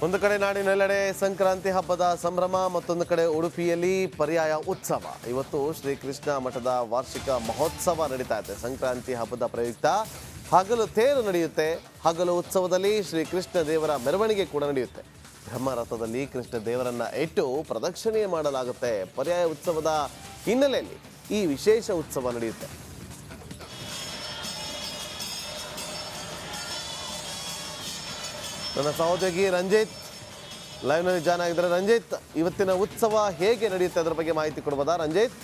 ಒಂದು ಕಡೆ ನಾಡಿನೆಲ್ಲೆಡೆ ಸಂಕ್ರಾಂತಿ ಹಬ್ಬದ ಸಂಭ್ರಮ, ಮತ್ತೊಂದು ಕಡೆ ಉಡುಪಿಯಲ್ಲಿ ಪರ್ಯಾಯ ಉತ್ಸವ. ಇವತ್ತು ಶ್ರೀಕೃಷ್ಣ ಮಠದ ವಾರ್ಷಿಕ ಮಹೋತ್ಸವ ನಡೀತಾ ಇದೆ. ಸಂಕ್ರಾಂತಿ ಹಬ್ಬದ ಪ್ರಯುಕ್ತ ಹಗಲು ತೇರು ನಡೆಯುತ್ತೆ. ಹಗಲು ಉತ್ಸವದಲ್ಲಿ ಶ್ರೀಕೃಷ್ಣ ದೇವರ ಮೆರವಣಿಗೆ ಕೂಡ ನಡೆಯುತ್ತೆ. ಬ್ರಹ್ಮರಥದಲ್ಲಿ ಕೃಷ್ಣ ದೇವರನ್ನ ಇಟ್ಟು ಪ್ರದಕ್ಷಿಣೆ ಮಾಡಲಾಗುತ್ತೆ. ಪರ್ಯಾಯ ಉತ್ಸವದ ಹಿನ್ನೆಲೆಯಲ್ಲಿ ಈ ವಿಶೇಷ ಉತ್ಸವ ನಡೆಯುತ್ತೆ. ನನ್ನ ಸಹೋದ್ಯೋಗಿ ರಂಜಿತ್ ಲೈವ್ನಲ್ಲಿ ಜಾಯ್ನ್ ಆಗಿದ್ದಾರೆ. ರಂಜಿತ್, ಇವತ್ತಿನ ಉತ್ಸವ ಹೇಗೆ ನಡೆಯುತ್ತೆ ಅದರ ಬಗ್ಗೆ ಮಾಹಿತಿ ಕೊಡ್ಬೋದಾ ರಂಜಿತ್?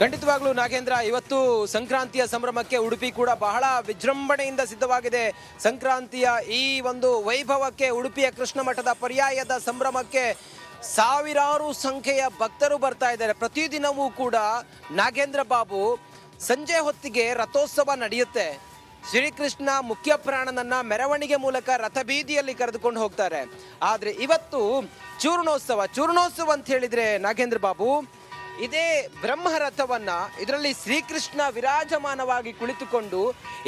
ಖಂಡಿತವಾಗ್ಲೂ ನಾಗೇಂದ್ರ, ಇವತ್ತು ಸಂಕ್ರಾಂತಿಯ ಸಂಭ್ರಮಕ್ಕೆ ಉಡುಪಿ ಕೂಡ ಬಹಳ ವಿಜೃಂಭಣೆಯಿಂದ ಸಿದ್ಧವಾಗಿದೆ. ಸಂಕ್ರಾಂತಿಯ ಈ ಒಂದು ವೈಭವಕ್ಕೆ, ಉಡುಪಿಯ ಕೃಷ್ಣ ಮಠದ ಪರ್ಯಾಯದ ಸಂಭ್ರಮಕ್ಕೆ ಸಾವಿರಾರು ಸಂಖ್ಯೆಯ ಭಕ್ತರು ಬರ್ತಾ ಇದ್ದಾರೆ. ಪ್ರತಿದಿನವೂ ಕೂಡ ನಾಗೇಂದ್ರ ಬಾಬು ಸಂಜೆ ಹೊತ್ತಿಗೆ ರಥೋತ್ಸವ ನಡೆಯುತ್ತೆ. ಶ್ರೀಕೃಷ್ಣ ಮುಖ್ಯ ಪ್ರಾಣನನ್ನ ಮೆರವಣಿಗೆ ಮೂಲಕ ರಥಬೀದಿಯಲ್ಲಿ ಕರೆದುಕೊಂಡು ಹೋಗ್ತಾರೆ. ಆದ್ರೆ ಇವತ್ತು ಚೂರ್ಣೋತ್ಸವ ಅಂತ ಹೇಳಿದ್ರೆ ನಾಗೇಂದ್ರ ಬಾಬು, ಇದೇ ಬ್ರಹ್ಮರಥವನ್ನ, ಇದರಲ್ಲಿ ಶ್ರೀಕೃಷ್ಣ ವಿರಾಜಮಾನವಾಗಿ ಕುಳಿತುಕೊಂಡು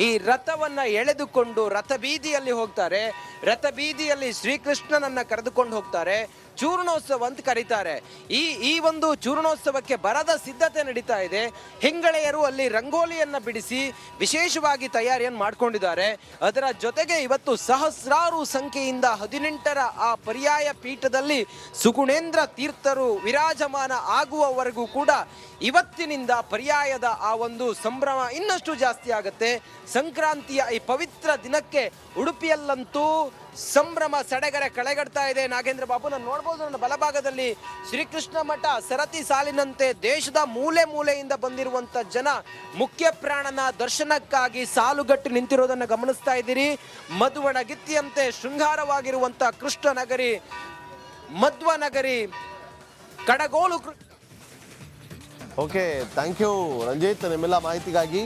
ಈ ರಥವನ್ನ ಎಳೆದುಕೊಂಡು ರಥಬೀದಿಯಲ್ಲಿ ಹೋಗ್ತಾರೆ. ರಥಬೀದಿಯಲ್ಲಿ ಶ್ರೀಕೃಷ್ಣನನ್ನ ಕರೆದುಕೊಂಡು ಹೋಗ್ತಾರೆ. ಚೂರ್ಣೋತ್ಸವ ಅಂತ ಕರೀತಾರೆ. ಈ ಒಂದು ಚೂರ್ಣೋತ್ಸವಕ್ಕೆ ಬರದ ಸಿದ್ಧತೆ ನಡೀತಾ ಇದೆ. ಹೆಂಗಳೆಯರು ಅಲ್ಲಿ ರಂಗೋಲಿಯನ್ನ ಬಿಡಿಸಿ ವಿಶೇಷವಾಗಿ ತಯಾರಿಯನ್ನು ಮಾಡ್ಕೊಂಡಿದ್ದಾರೆ. ಅದರ ಜೊತೆಗೆ ಇವತ್ತು ಸಹಸ್ರಾರು ಸಂಖ್ಯೆಯಿಂದ 18ರ ಆ ಪರ್ಯಾಯ ಪೀಠದಲ್ಲಿ ಸುಗುಣೇಂದ್ರ ತೀರ್ಥರು ವಿರಾಜಮಾನ ಆಗುವವರೆಗೂ ಕೂಡ ಇವತ್ತಿನಿಂದ ಪರ್ಯಾಯದ ಆ ಒಂದು ಸಂಭ್ರಮ ಇನ್ನಷ್ಟು ಜಾಸ್ತಿ ಆಗುತ್ತೆ. ಸಂಕ್ರಾಂತಿಯ ಈ ಪವಿತ್ರ ದಿನಕ್ಕೆ ಉಡುಪಿಯಲ್ಲಂತೂ ಸಂಭ್ರಮ ಸಡಗರ ಕಳೆಗಡ್ತಾ ಇದೆ. ನಾಗೇಂದ್ರ ಬಾಬು, ನಾನು ನೋಡ್ಬೋದು ನನ್ನ ಬಲಭಾಗದಲ್ಲಿ ಶ್ರೀಕೃಷ್ಣ ಮಠ ಸರತಿ ಸಾಲಿನಂತೆ ದೇಶದ ಮೂಲೆ ಮೂಲೆಯಿಂದ ಬಂದಿರುವಂತ ಜನ ಮುಖ್ಯ ಪ್ರಾಣನ ದರ್ಶನಕ್ಕಾಗಿ ಸಾಲುಗಟ್ಟು ನಿಂತಿರೋದನ್ನು ಗಮನಿಸ್ತಾ ಇದ್ದೀರಿ. ಮಧುವಣಗಿತ್ತಿಯಂತೆ ಶೃಂಗಾರವಾಗಿರುವಂತ ಕೃಷ್ಣ ನಗರಿ, ಮಧ್ವ ನಗರಿ, ಕಡಗೋಲು. ಓಕೆ, ಥ್ಯಾಂಕ್ ಯು ರಂಜಿತ್ ನಿಮ್ಮೆಲ್ಲ ಮಾಹಿತಿಗಾಗಿ.